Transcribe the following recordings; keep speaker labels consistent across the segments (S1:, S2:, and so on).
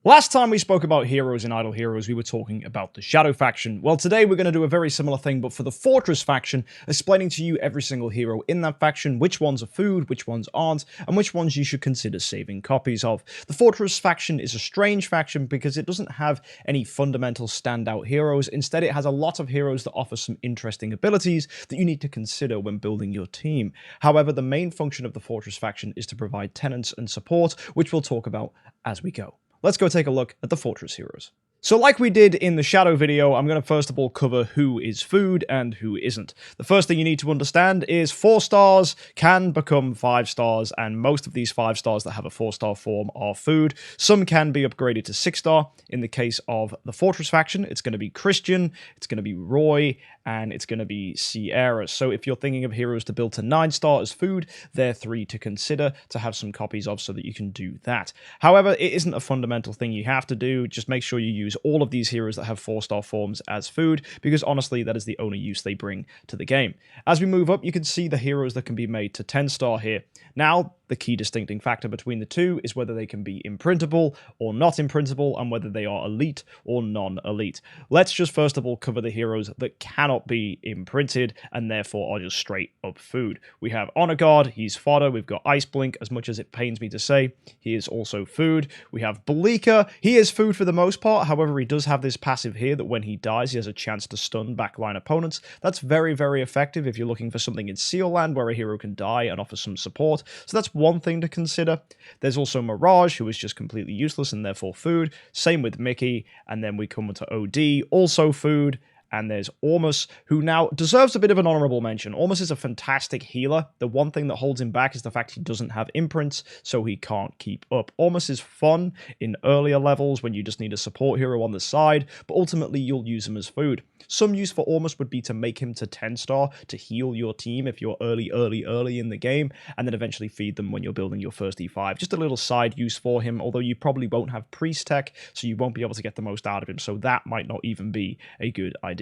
S1: Last time we spoke about heroes in Idle Heroes, we were talking about the Shadow faction. Well, today we're going to do a very similar thing, but for the Fortress faction, explaining to you every single hero in that faction, which ones are food, which ones aren't, and which ones you should consider saving copies of. The Fortress faction is a strange faction because it doesn't have any fundamental standout heroes. Instead, it has a lot of heroes that offer some interesting abilities that you need to consider when building your team. However, the main function of the Fortress faction is to provide tenants and support, which we'll talk about as we go. Let's go take a look at the Fortress heroes. So like we did in the Shadow video, I'm going to first of all cover who is food and who isn't. The first thing you need to understand is 4 stars can become 5 stars, and most of these 5 stars that have a 4-star form are food. Some can be upgraded to 6-star. In the case of the Fortress faction, it's going to be Christian, it's going to be Roy, and it's going to be Sierra. So if you're thinking of heroes to build to 9-star as food, they're 3 to consider to have some copies of so that you can do that. However, it isn't a fundamental thing you have to do. Just make sure you use all of these heroes that have 4-star forms as food, because honestly, that is the only use they bring to the game. As we move up, you can see the heroes that can be made to 10-star here. Now, the key distincting factor between the two is whether they can be imprintable or not imprintable, and whether they are elite or non-elite. Let's just first of all cover the heroes that cannot be imprinted and therefore are just straight up food. We have Honor Guard, he's fodder. We've got Ice Blink, as much as it pains me to say, he is also food. We have Bleaker, he is food for the most part. However, he does have this passive here that when he dies, he has a chance to stun backline opponents. That's very, very effective if you're looking for something in Seal Land where a hero can die and offer some support. So that's one thing to consider. There's also Mirage, who is just completely useless and therefore food. Same with Mickey. And then we come to OD, also food. And there's Ormus, who now deserves a bit of an honorable mention. Ormus is a fantastic healer. The one thing that holds him back is the fact he doesn't have imprints, so he can't keep up. Ormus is fun in earlier levels when you just need a support hero on the side, but ultimately you'll use him as food. Some use for Ormus would be to make him to 10-star to heal your team if you're early in the game, and then eventually feed them when you're building your first E5. Just a little side use for him, although you probably won't have priest tech, so you won't be able to get the most out of him, so that might not even be a good idea.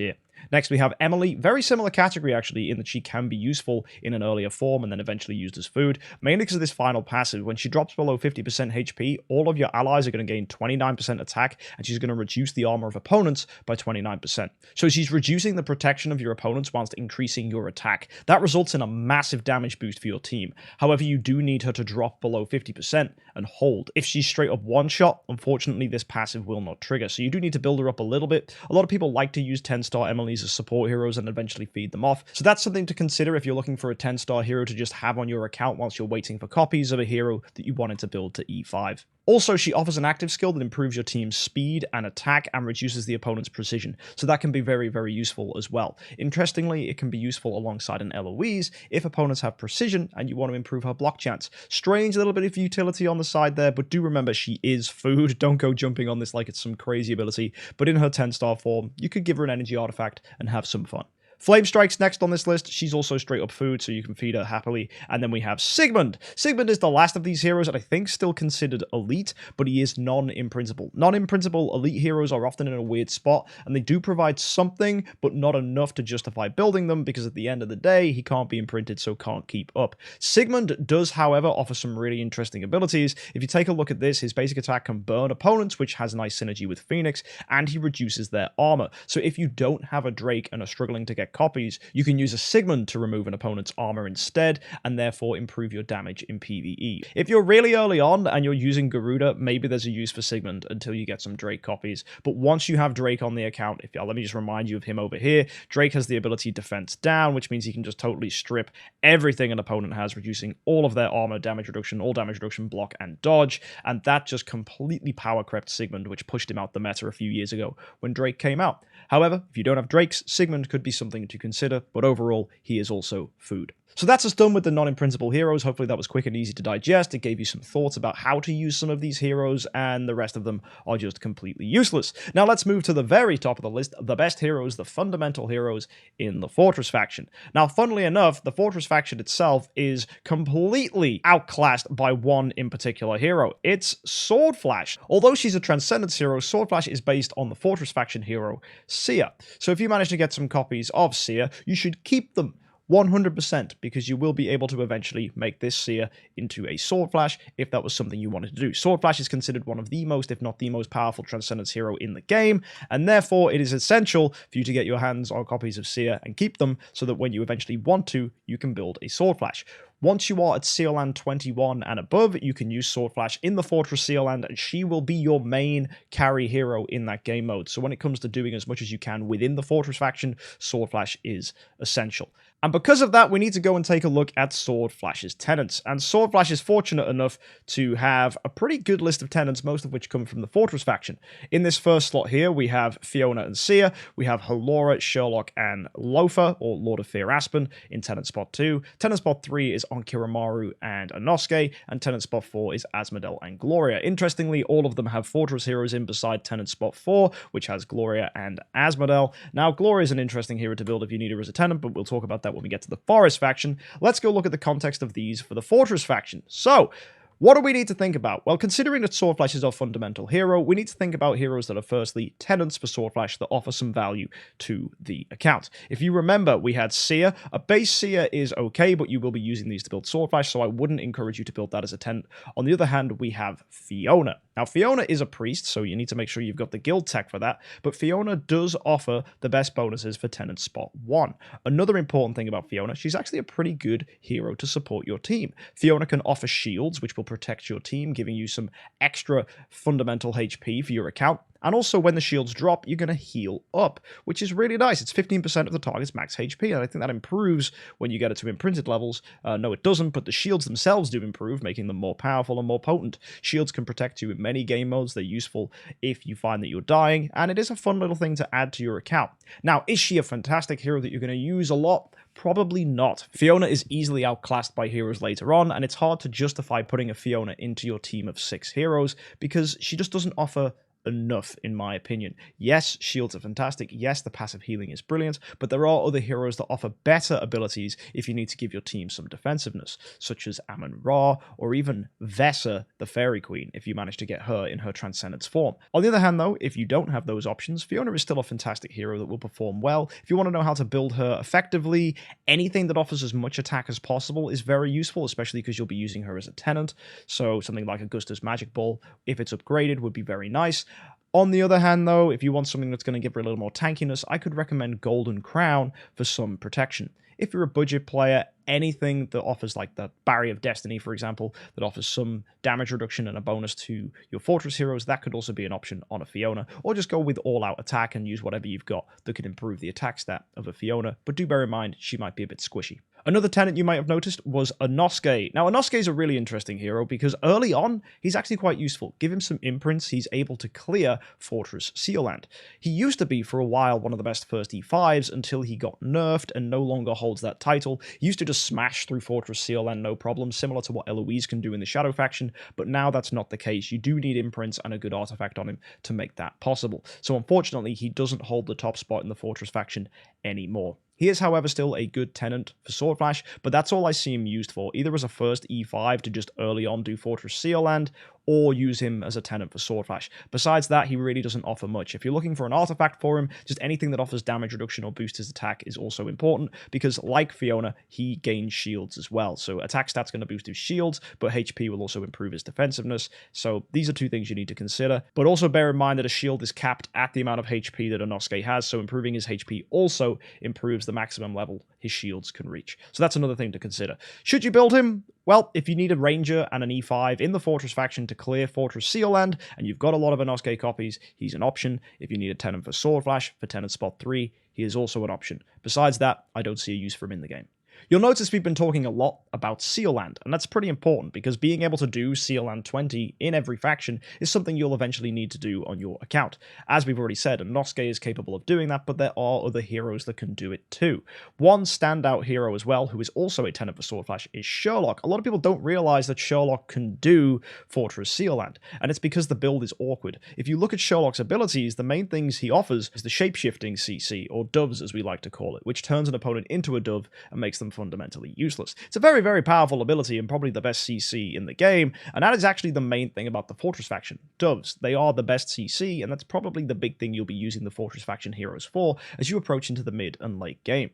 S1: Next, we have Emily. Very similar category, actually, in that she can be useful in an earlier form and then eventually used as food, mainly because of this final passive. When she drops below 50% HP, all of your allies are going to gain 29% attack, and she's going to reduce the armor of opponents by 29%. So she's reducing the protection of your opponents whilst increasing your attack. That results in a massive damage boost for your team. However, you do need her to drop below 50% and hold. If she's straight up one-shot, unfortunately, this passive will not trigger. So you do need to build her up a little bit. A lot of people like to use 10-star Emily's as support heroes and eventually feed them off. So that's something to consider if you're looking for a 10-star hero to just have on your account whilst you're waiting for copies of a hero that you wanted to build to E5. Also, she offers an active skill that improves your team's speed and attack and reduces the opponent's precision, so that can be very, very useful as well. Interestingly, it can be useful alongside an Eloise if opponents have precision and you want to improve her block chance. Strange little bit of utility on the side there, but do remember she is food. Don't go jumping on this like it's some crazy ability, but in her 10-star form, you could give her an energy artifact and have some fun. Flame Strike's next on this list. She's also straight up food, so you can feed her happily. And then we have Sigmund. Sigmund is the last of these heroes that I think still considered elite, but he is non-imprintable. Non-imprintable elite heroes are often in a weird spot, and they do provide something, but not enough to justify building them, because at the end of the day, he can't be imprinted, so can't keep up. Sigmund does, however, offer some really interesting abilities. If you take a look at this, his basic attack can burn opponents, which has nice synergy with Phoenix, and he reduces their armor. So if you don't have a Drake and are struggling to get copies, you can use a Sigmund to remove an opponent's armor instead, and therefore improve your damage in PvE. If you're really early on and you're using Garuda, maybe there's a use for Sigmund until you get some Drake copies. But once you have Drake on the account, let me just remind you of him over here. Drake has the ability defense down, which means he can just totally strip everything an opponent has, reducing all of their armor, damage reduction, all damage reduction, block, and dodge. And that just completely power crept Sigmund, which pushed him out the meta a few years ago when Drake came out. However, if you don't have Drakes, Sigmund could be something to consider, but overall, he is also food. So that's us done with the non-imprintable heroes. Hopefully that was quick and easy to digest. It gave you some thoughts about how to use some of these heroes, and the rest of them are just completely useless. Now let's move to the very top of the list, the best heroes, the fundamental heroes in the Fortress faction. Now, funnily enough, the Fortress faction itself is completely outclassed by one in particular hero. It's Sword Flash. Although she's a Transcendence hero, Sword Flash is based on the Fortress faction hero, Seer. So if you manage to get some copies of Seer, you should keep them. 100%, because you will be able to eventually make this seer into a Sword Flash if that was something you wanted to do. Sword Flash is considered one of the most, if not the most powerful Transcendence hero in the game, and therefore it is essential for you to get your hands on copies of Seer and keep them so that when you eventually want to, you can build a Sword Flash. Once you are at Seerland 21 and above, you can use Sword Flash in the Fortress Seerland, and she will be your main carry hero in that game mode. So when it comes to doing as much as you can within the Fortress faction, Sword Flash is essential. And because of that, we need to go and take a look at Sword Flash's tenants. And Sword Flash is fortunate enough to have a pretty good list of tenants, most of which come from the Fortress faction. In this first slot here, we have Fiona and Seer, we have Halora, Sherlock, and Loafer, or Lord of Fear Aspen, in tenant spot 2. Tenant spot 3 is on Kiramaru and Inosuke, and tenant spot 4 is Asmodel and Gloria. Interestingly, all of them have Fortress heroes in beside tenant spot 4, which has Gloria and Asmodel. Now, Gloria is an interesting hero to build if you need her as a tenant, but we'll talk about that when we get to the Forest faction. Let's go look at the context of these for the Fortress faction. So, what do we need to think about? Well, considering that Sword Flash is our fundamental hero, we need to think about heroes that are firstly tenants for Sword Flash that offer some value to the account. If you remember, we had Seer. A base Seer is okay, but you will be using these to build Sword Flash, so I wouldn't encourage you to build that as a tenant. On the other hand, we have Fiona. Now, Fiona is a priest, so you need to make sure you've got the guild tech for that, but Fiona does offer the best bonuses for tenant spot 1. Another important thing about Fiona, she's actually a pretty good hero to support your team. Fiona can offer shields, which will protect your team, giving you some extra fundamental HP for your account. And also, when the shields drop, you're going to heal up, which is really nice. It's 15% of the target's max HP, and I think that improves when you get it to imprinted levels. No, it doesn't, but the shields themselves do improve, making them more powerful and more potent. Shields can protect you in many game modes. They're useful if you find that you're dying, and it is a fun little thing to add to your account. Now, is she a fantastic hero that you're going to use a lot? Probably not. Fiona is easily outclassed by heroes later on, and it's hard to justify putting a Fiona into your team of 6 heroes because she just doesn't offer enough, in my opinion. Yes, shields are fantastic. Yes, the passive healing is brilliant, but there are other heroes that offer better abilities if you need to give your team some defensiveness, such as Amun-Ra, or even Vesa, the Fairy Queen, if you manage to get her in her Transcendence form. On the other hand, though, if you don't have those options, Fiona is still a fantastic hero that will perform well. If you want to know how to build her effectively, anything that offers as much attack as possible is very useful, especially because you'll be using her as a tenant, so something like Augustus Magic Ball, if it's upgraded, would be very nice. On the other hand, though, if you want something that's going to give her a little more tankiness, I could recommend Golden Crown for some protection. If you're a budget player, anything that offers, like the Barrier of Destiny, for example, that offers some damage reduction and a bonus to your Fortress heroes, that could also be an option on a Fiona. Or just go with all-out attack and use whatever you've got that could improve the attack stat of a Fiona, but do bear in mind, she might be a bit squishy. Another tenant you might have noticed was Inosuke. Now, Inosuke is a really interesting hero because early on, he's actually quite useful. Give him some imprints, he's able to clear Fortress Seerland. He used to be, for a while, one of the best first E5s until he got nerfed and no longer holds that title. He used to just smash through Fortress Seerland no problem, similar to what Eloise can do in the Shadow faction, but now that's not the case. You do need imprints and a good artifact on him to make that possible. So unfortunately, he doesn't hold the top spot in the Fortress faction anymore. He is, however, still a good tenant for Sword Flash, but that's all I see him used for, either as a first E5 to just early on do Fortress Seerland, or use him as a tenant for Sword Flash. Besides that, he really doesn't offer much. If you're looking for an artifact for him, just anything that offers damage reduction or boosts his attack is also important, because like Fiona, he gains shields as well. So attack stat's going to boost his shields, but HP will also improve his defensiveness. So these are two things you need to consider. But also bear in mind that a shield is capped at the amount of HP that Inosuke has, so improving his HP also improves the maximum level his shields can reach. So that's another thing to consider. Should you build him? Well, if you need a Ranger and an E5 in the Fortress faction to clear Fortress Seerland, and you've got a lot of Inosuke copies, he's an option. If you need a tenant for Sword Flash, for tenant spot 3, he is also an option. Besides that, I don't see a use for him in the game. You'll notice we've been talking a lot about Seerland, and that's pretty important because being able to do Seerland 20 in every faction is something you'll eventually need to do on your account. As we've already said, Inosuke is capable of doing that, but there are other heroes that can do it too. One standout hero as well, who is also a tenant for Sword Flash, is Sherlock. A lot of people don't realize that Sherlock can do Fortress Seerland, and it's because the build is awkward. If you look at Sherlock's abilities, the main things he offers is the shapeshifting CC, or doves as we like to call it, which turns an opponent into a dove and makes them fundamentally useless. It's a very, very powerful ability and probably the best CC in the game, and that is actually the main thing about the Fortress faction. Doves, they are the best CC, and that's probably the big thing you'll be using the Fortress faction heroes for as you approach into the mid and late game.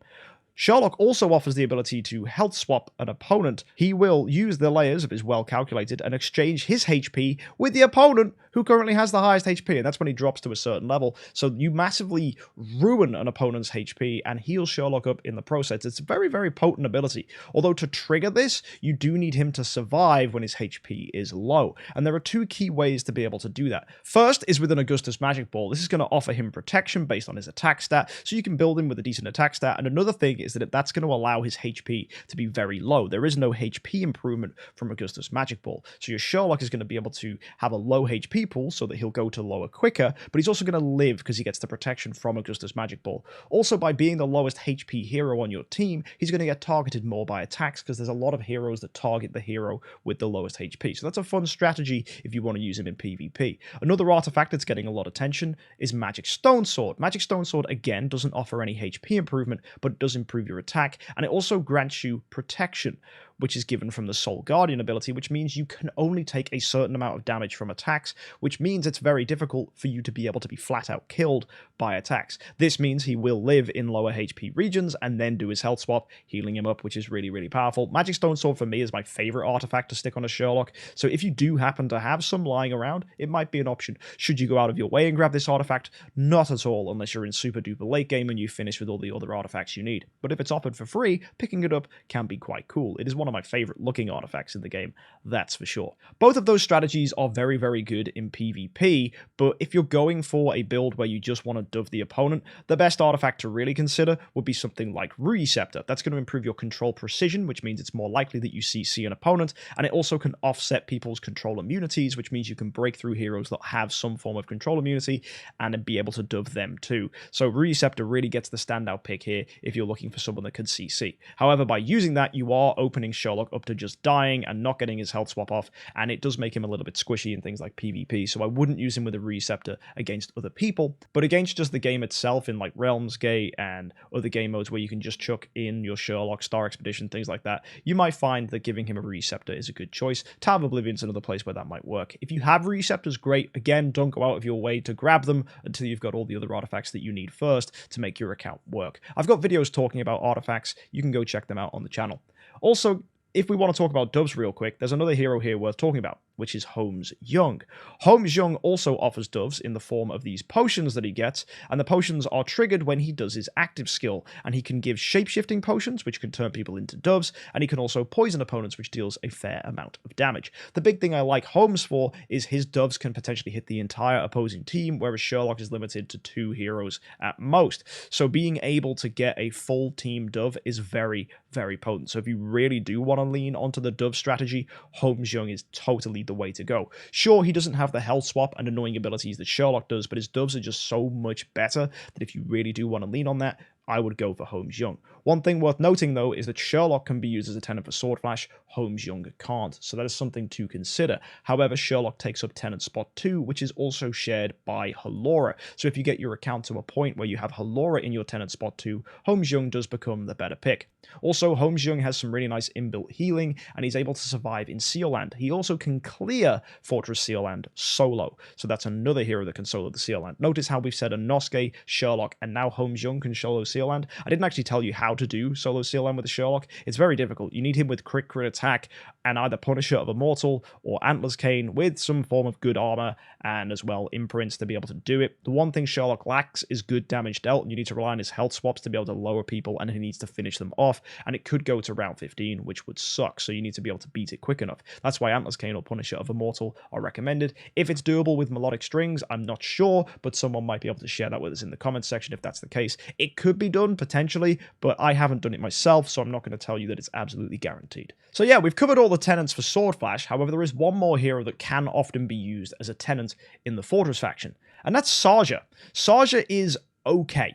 S1: Sherlock also offers the ability to health swap an opponent. He will use the layers of his well calculated and exchange his HP with the opponent who currently has the highest HP, and that's when he drops to a certain level. So you massively ruin an opponent's HP and heal Sherlock up in the process. It's a very, very potent ability. Although to trigger this, you do need him to survive when his HP is low. And there are two key ways to be able to do that. First is with an Augustus Magic Ball. This is going to offer him protection based on his attack stat, so you can build him with a decent attack stat. And another thing is that that's going to allow his HP to be very low. There is no HP improvement from Augustus Magic Ball. So your Sherlock is going to be able to have a low HP pool so that he'll go to lower quicker, but he's also going to live because he gets the protection from Augustus Magic Ball. Also, by being the lowest HP hero on your team, he's going to get targeted more by attacks because there's a lot of heroes that target the hero with the lowest HP. So that's a fun strategy if you want to use him in PvP. Another artifact that's getting a lot of attention is Magic Stone Sword. Magic Stone Sword, again, doesn't offer any HP improvement, but it does improve your attack, and it also grants you protection, which is given from the Soul Guardian ability, which means you can only take a certain amount of damage from attacks, which means it's very difficult for you to be able to be flat out killed by attacks. This means he will live in lower HP regions and then do his health swap, healing him up, which is really, really powerful. Magic Stone Sword for me is my favorite artifact to stick on a Sherlock, so if you do happen to have some lying around, it might be an option. Should you go out of your way and grab this artifact? Not at all, unless you're in super duper late game and you finish with all the other artifacts you need. But if it's offered for free, picking it up can be quite cool. It is one of my favorite looking artifacts in the game, that's for sure. Both of those strategies are very, very good in PvP, but if you're going for a build where you just want to dove the opponent, the best artifact to really consider would be something like Receptor. That's going to improve your control precision, which means it's more likely that you CC an opponent, and it also can offset people's control immunities, which means you can break through heroes that have some form of control immunity and be able to dove them too. So Receptor really gets the standout pick here if you're looking for someone that can CC. However, by using that, you are opening Sherlock up to just dying and not getting his health swap off, and it does make him a little bit squishy in things like PvP, so I wouldn't use him with a Receptor against other people, but against just the game itself in like Realms Gate and other game modes where you can just chuck in your Sherlock, Star Expedition, things like that, you might find that giving him a Receptor is a good choice. Tower of Oblivion's another place where that might work. If you have Receptors, great. Again, don't go out of your way to grab them until you've got all the other artifacts that you need first to make your account work. I've got videos talking about artifacts. You can go check them out on the channel. Also, if we want to talk about doves real quick, there's another hero here worth talking about, which is Holmes Young. Holmes Young also offers doves in the form of these potions that he gets, and the potions are triggered when he does his active skill, and he can give shape-shifting potions, which can turn people into doves, and he can also poison opponents, which deals a fair amount of damage. The big thing I like Holmes for is his doves can potentially hit the entire opposing team, whereas Sherlock is limited to 2 heroes at most. So being able to get a full team dove is very, very potent. So if you really do want to lean onto the dove strategy, Holmes Young is totally the way to go. Sure, he doesn't have the health swap and annoying abilities that Sherlock does, but his doves are just so much better that if you really do want to lean on that, I would go for Holmes Young. One thing worth noting, though, is that Sherlock can be used as a tenant for Sword Flash, Holmes Young can't, so that is something to consider. However, Sherlock takes up tenant spot 2, which is also shared by Halora. So if you get your account to a point where you have Halora in your tenant spot 2, Holmes Young does become the better pick. Also, Holmes Young has some really nice inbuilt healing, and he's able to survive in Seal Land. He also can clear Fortress Seal Land solo, so that's another hero that can solo the Seal Land. Notice how we've said Inosuke, Sherlock, and now Holmes Young can solo Seal Land. I didn't actually tell you how to do solo Seal Land with Sherlock. It's very difficult. You need him with crit attack and either Punisher of Immortal or Antler's Cane with some form of good armor and as well imprints to be able to do it. The one thing Sherlock lacks is good damage dealt, and you need to rely on his health swaps to be able to lower people, and he needs to finish them off, and it could go to round 15, which would suck, so you need to be able to beat it quick enough. That's why Antler's Cane or Punisher of Immortal are recommended. If it's doable with melodic strings, I'm not sure, but someone might be able to share that with us in the comments section if that's the case. It could be done, potentially, but I haven't done it myself, so I'm not going to tell you that it's absolutely guaranteed. So yeah, we've covered all the tenants for Sword Flash. However, there is one more hero that can often be used as a tenant in the Fortress faction, and that's Serja. Serja is okay.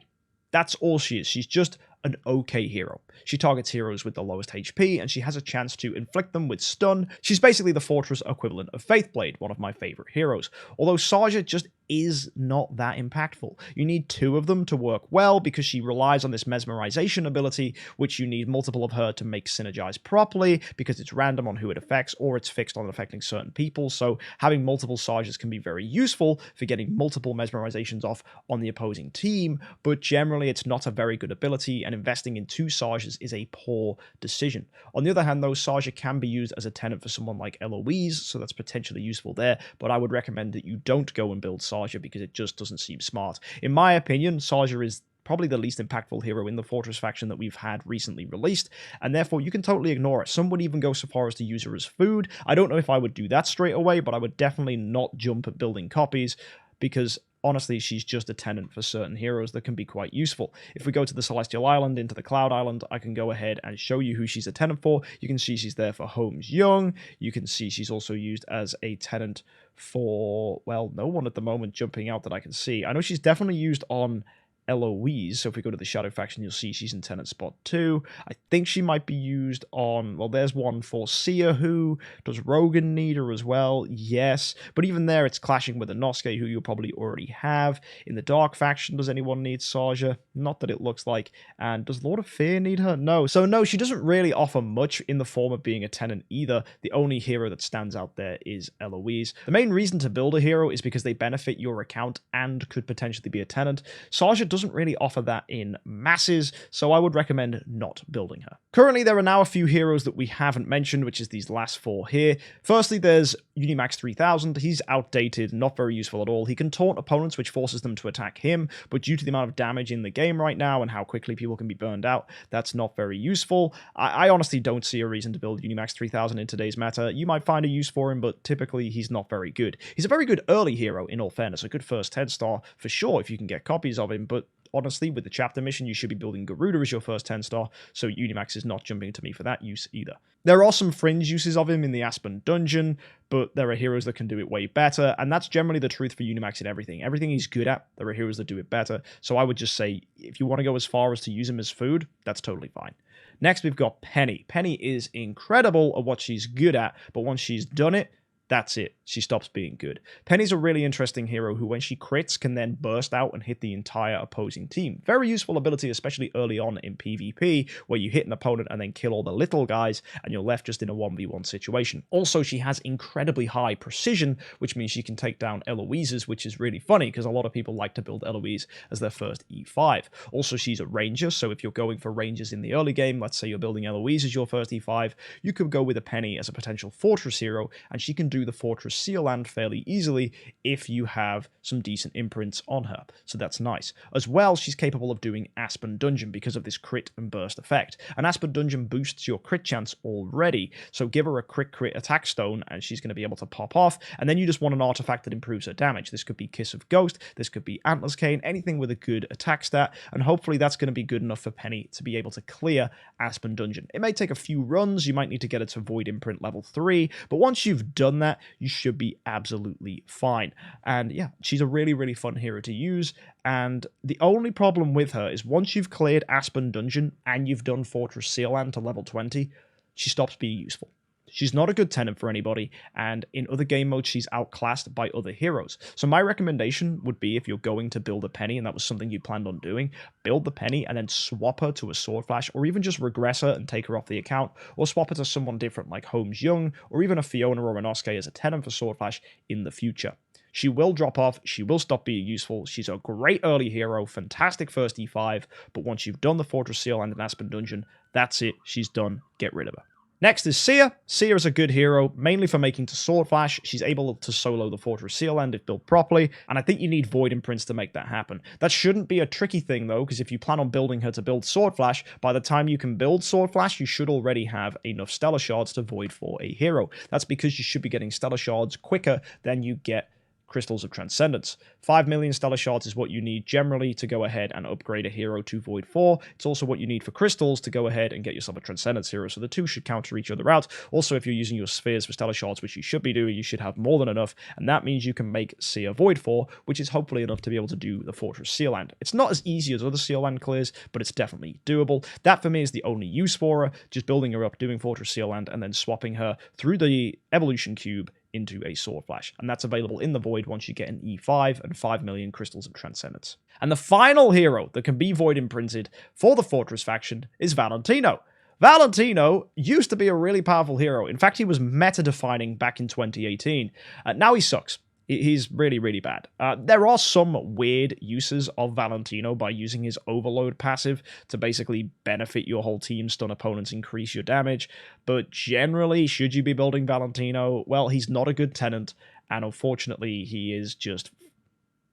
S1: That's all she is. She's just an okay hero. She targets heroes with the lowest HP, and she has a chance to inflict them with stun. She's basically the Fortress equivalent of Faithblade, one of my favorite heroes. Although Serja just is not that impactful. You need 2 of them to work well because she relies on this mesmerization ability, which you need multiple of her to make synergize properly because it's random on who it affects or it's fixed on affecting certain people. So having multiple Serjas can be very useful for getting multiple mesmerizations off on the opposing team, but generally it's not a very good ability, and investing in 2 Serjas is a poor decision. On the other hand, though, Serja can be used as a tenant for someone like Eloise, so that's potentially useful there, but I would recommend that you don't go and build Serja because it just doesn't seem smart. In my opinion, Serja is probably the least impactful hero in the Fortress faction that we've had recently released, and therefore you can totally ignore it. Some would even go so far as to use her as food. I don't know if I would do that straight away, but I would definitely not jump at building copies, because honestly, she's just a tenant for certain heroes that can be quite useful. If we go to the Celestial Island, into the Cloud Island, I can go ahead and show you who she's a tenant for. You can see she's there for Holmes Young. You can see she's also used as a tenant for, well, no one at the moment jumping out that I can see. I know she's definitely used on Eloise, so if we go to the Shadow faction, you'll see she's in tenant spot 2. I think she might be used on, well, there's one for Sia. Who does Rogan need her as well? Yes, but even there it's clashing with Inosuke, who you'll probably already have. In the Dark faction, does anyone need Serja? Not that it looks like. And does Lord of Fear need her? No. So no, she doesn't really offer much in the form of being a tenant either. The only hero that stands out there is Eloise. The main reason to build a hero is because they benefit your account and could potentially be a tenant. Serja doesn't really offer that in masses, so I would recommend not building her. Currently, there are now a few heroes that we haven't mentioned, which is these last 4 here. Firstly, there's Unimax 3000. He's outdated, not very useful at all. He can taunt opponents, which forces them to attack him, but due to the amount of damage in the game right now and how quickly people can be burned out, that's not very useful. I honestly don't see a reason to build Unimax 3000 in today's meta. You might find a use for him, but typically he's not very good. He's a very good early hero, in all fairness, a good first 10-star for sure if you can get copies of him, but honestly, with the chapter mission, you should be building Garuda as your first 10-star, so Unimax is not jumping to me for that use either. There are some fringe uses of him in the Aspen dungeon, but there are heroes that can do it way better, and that's generally the truth for Unimax in everything. Everything he's good at, there are heroes that do it better, so I would just say, if you want to go as far as to use him as food, that's totally fine. Next, we've got Penny. Penny is incredible at what she's good at, but once she's done it, that's it. She stops being good. Penny's a really interesting hero who, when she crits, can then burst out and hit the entire opposing team. Very useful ability, especially early on in PvP, where you hit an opponent and then kill all the little guys, and you're left just in a 1v1 situation. Also, she has incredibly high precision, which means she can take down Eloise's, which is really funny, because a lot of people like to build Eloise as their first E5. Also, she's a ranger, so if you're going for rangers in the early game, let's say you're building Eloise as your first E5, you could go with a Penny as a potential fortress hero, and she can do the Fortress Seal Land fairly easily if you have some decent imprints on her, so that's nice. As well, she's capable of doing Aspen Dungeon because of this crit and burst effect. An Aspen Dungeon boosts your crit chance already, so give her a crit attack stone and she's going to be able to pop off, and then you just want an artifact that improves her damage. This could be Kiss of Ghost, this could be Antler's Cane, anything with a good attack stat, and hopefully that's going to be good enough for Penny to be able to clear Aspen Dungeon. It may take a few runs, you might need to get her to Void Imprint level 3, but once you've done that, you should be absolutely fine. And yeah, she's a really, really fun hero to use, and the only problem with her is once you've cleared Aspen Dungeon and you've done Fortress Seal Land to level 20, she stops being useful. She's not a good tenant for anybody, and in other game modes, she's outclassed by other heroes. So my recommendation would be, if you're going to build a Penny, and that was something you planned on doing, build the Penny and then swap her to a Sword Flash, or even just regress her and take her off the account, or swap her to someone different like Holmes Young, or even a Fiona or an Inosuke as a tenant for Sword Flash in the future. She will drop off, she will stop being useful, she's a great early hero, fantastic first E5, but once you've done the Fortress Seal and an Aspen Dungeon, that's it, she's done, get rid of her. Next is Sia. Sia is a good hero, mainly for making to Sword Flash. She's able to solo the Fortress Seal Land if built properly, and I think you need Void Imprints to make that happen. That shouldn't be a tricky thing, though, because if you plan on building her to build Sword Flash, by the time you can build Sword Flash, you should already have enough Stellar Shards to Void for a hero. That's because you should be getting Stellar Shards quicker than you get Crystals of Transcendence. 5 million Stellar Shards is what you need generally to go ahead and upgrade a hero to Void 4. It's also what you need for Crystals to go ahead and get yourself a Transcendence hero, so the two should counter each other out. Also, if you're using your spheres for Stellar Shards, which you should be doing, you should have more than enough, and that means you can make Sia Void 4, which is hopefully enough to be able to do the Fortress Seal Land. It's not as easy as other Seal Land clears, but it's definitely doable. That, for me, is the only use for her, just building her up, doing Fortress Seal Land, and then swapping her through the Evolution Cube into a Sword Flash. And that's available in the Void once you get an E5 and 5 million Crystals of Transcendence. And the final hero that can be Void imprinted for the Fortress faction is Valentino. Valentino used to be a really powerful hero. In fact, he was meta-defining back in 2018. Now he sucks. He's really, really bad. There are some weird uses of Valentino by using his Overload passive to basically benefit your whole team, stun opponents, increase your damage. But generally, should you be building Valentino? Well, he's not a good tenant, and unfortunately, he is just,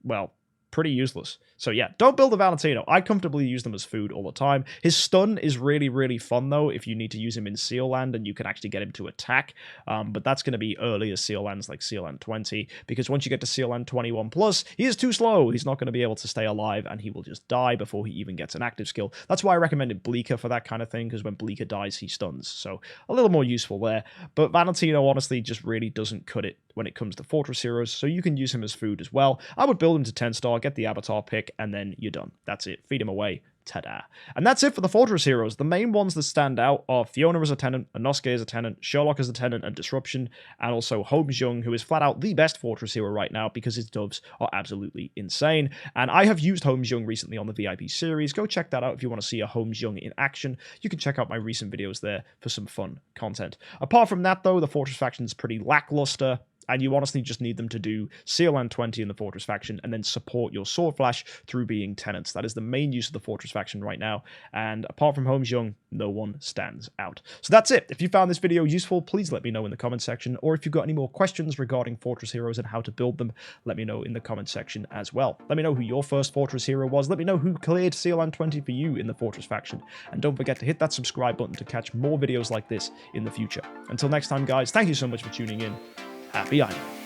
S1: well, pretty useless. So yeah, don't build a Valentino. I comfortably use them as food all the time. His stun is really, really fun though if you need to use him in Seal Land and you can actually get him to attack. But that's going to be earlier Seal Lands like Seal Land 20, because once you get to Seal Land 21 plus, he is too slow. He's not going to be able to stay alive and he will just die before he even gets an active skill. That's why I recommended Bleaker for that kind of thing, because when Bleaker dies, he stuns. So a little more useful there. But Valentino honestly just really doesn't cut it when it comes to Fortress heroes, so you can use him as food as well. I would build him to 10-star, get the Avatar pick, and then you're done. That's it. Feed him away. Ta-da. And that's it for the Fortress heroes. The main ones that stand out are Fiona as a tenant, Inosuke as a tenant, Sherlock as a tenant and Disruption, and also HomeXJUMP, who is flat out the best Fortress hero right now because his doves are absolutely insane. And I have used HomeXJUMP recently on the VIP series. Go check that out if you want to see a HomeXJUMP in action. You can check out my recent videos there for some fun content. Apart from that, though, the Fortress faction is pretty lackluster. And you honestly just need them to do Seal Land 20 in the Fortress faction and then support your Sword Flash through being tenants. That is the main use of the Fortress faction right now. And apart from HomeXJUMP, no one stands out. So that's it. If you found this video useful, please let me know in the comment section. Or if you've got any more questions regarding Fortress heroes and how to build them, let me know in the comment section as well. Let me know who your first Fortress hero was. Let me know who cleared Seal Land 20 for you in the Fortress faction. And don't forget to hit that subscribe button to catch more videos like this in the future. Until next time, guys, thank you so much for tuning in. Happy Island.